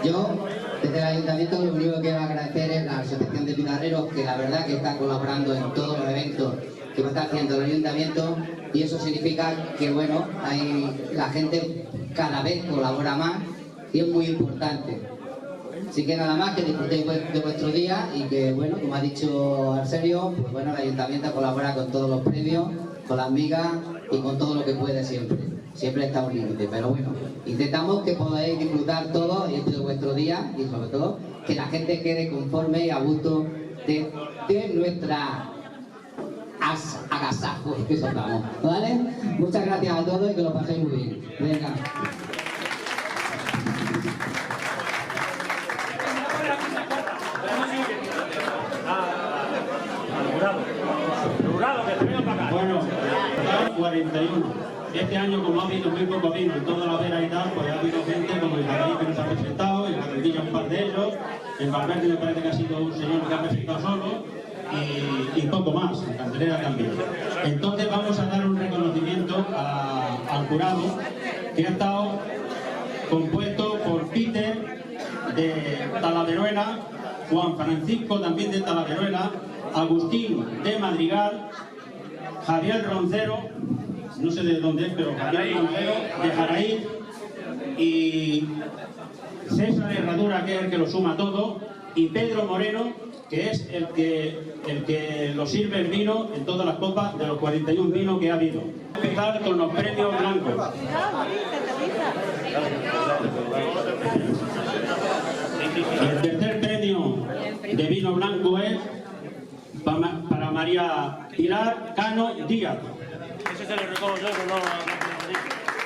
Yo, desde el Ayuntamiento, lo único que quiero agradecer es la Asociación de Pizarreros, que la verdad que está colaborando en todos los eventos que está haciendo el Ayuntamiento, y eso significa que, bueno, la gente cada vez colabora más y es muy importante. Así que nada más, que disfrutéis de vuestro día y que, bueno, como ha dicho Arsenio, pues bueno, el Ayuntamiento colabora con todos los premios, con las migas y con todo lo que puede siempre. Siempre está un límite, pero bueno, intentamos que podáis disfrutar todo de vuestro día y sobre todo que la gente quede conforme y a gusto de nuestra agasajo que soltamos, ¿vale? Muchas gracias a todos y que lo paséis muy bien. Venga. Bueno, 41. Este año, como ha habido muy poco vino en toda la vera y tal, pues ha habido gente como Isabel que nos ha presentado, en Carretilla un par de ellos, en Valverde me parece que ha sido un señor que ha presentado solo, y poco más, en Candelera también. Entonces vamos a dar un reconocimiento al jurado, que ha estado compuesto por Peter de Talaveruela, Juan Francisco también de Talaveruela, Agustín de Madrigal, Javier Roncero, no sé de dónde es, pero Javier Roncero de Jaraíz, y César Herradura, que es el que lo suma todo, y Pedro Moreno, que es el que lo sirve el vino en todas las copas de los 41 vinos que ha habido. Vamos a empezar con los premios blancos. El tercer premio de vino blanco es para María Pilar Cano Díaz. Ese se lo recojo yo, pero no.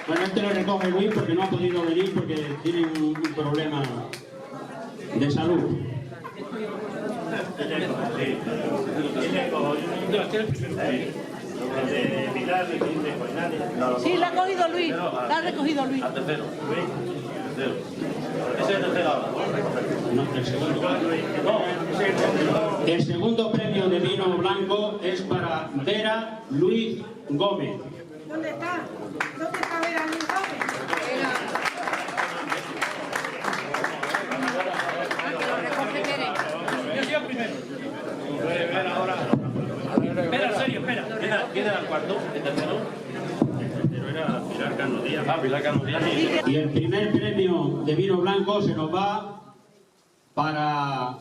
Bueno, este lo recoge Luis porque no ha podido venir porque tiene un problema de salud. Sí, la ha cogido Luis, la ha recogido Luis. Al tercero. Ese es el tercero ahora. No, el segundo. El segundo premio de vino blanco es para Vera Luis Gómez. ¿Dónde está? ¿Dónde está Vera Luis Gómez? Yo soy el primero. Espera, en serio, espera. ¿Quién era el cuarto? ¿El tercero? El tercero era Pilar Cano Díaz. Ah, Pilar Cano Díaz. Y el primer premio de vino blanco se nos va para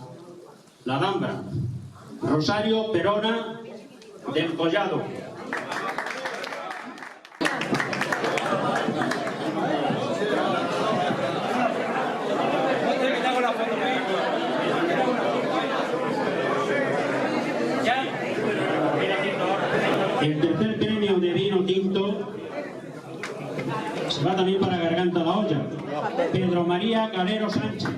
la Alhambra, Rosario Perona del Collado. El tercer premio de vino tinto se va también para Garganta la Olla, Pedro María Calero Sánchez.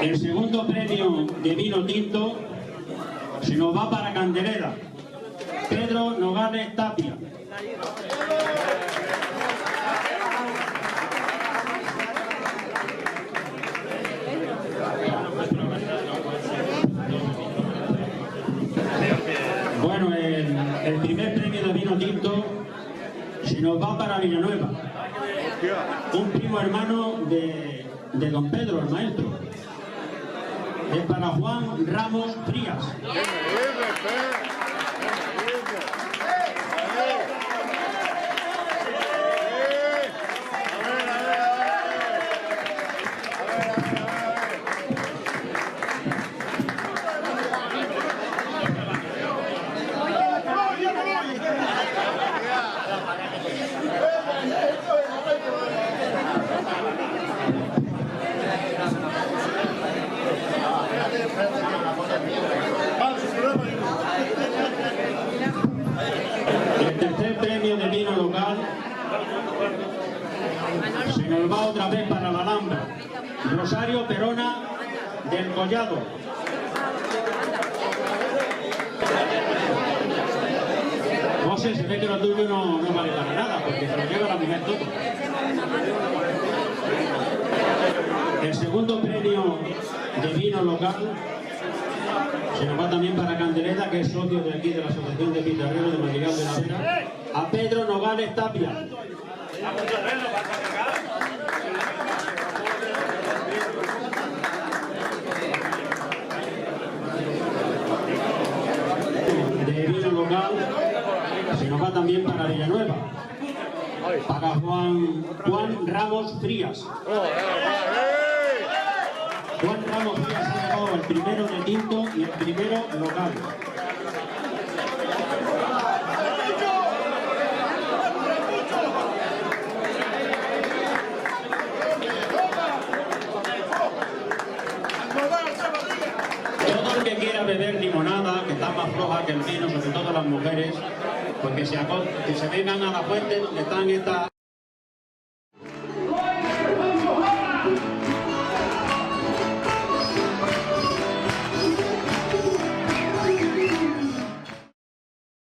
El segundo premio de vino tinto se nos va para Candelera, Pedro Nogales Tapia. Bueno, el primer premio de vino tinto se nos va para Villanueva, un primo hermano de don Pedro, el maestro. Es para Juan Ramos Frías. El tercer premio de vino local se nos va otra vez para la Alhambra, Rosario Perona del Collado. No sé, se ve que lo tuyo no vale para nada, porque se lo lleva la mujer todo. El segundo premio de vino local Se nos va también para Candeleta, que es socio de aquí de la Asociación de Pizarreros de Madrigal de la Vera, a Pedro Nogales Tapia. De vino local, se nos va también para Villanueva, para Juan Ramos Frías. Juan Ramos Frías ha llevado el primero de tinto y el primero local. Todo el que quiera beber limonada, que está más floja que el vino, sobre todo las mujeres, pues que se vengan a la fuente donde están estas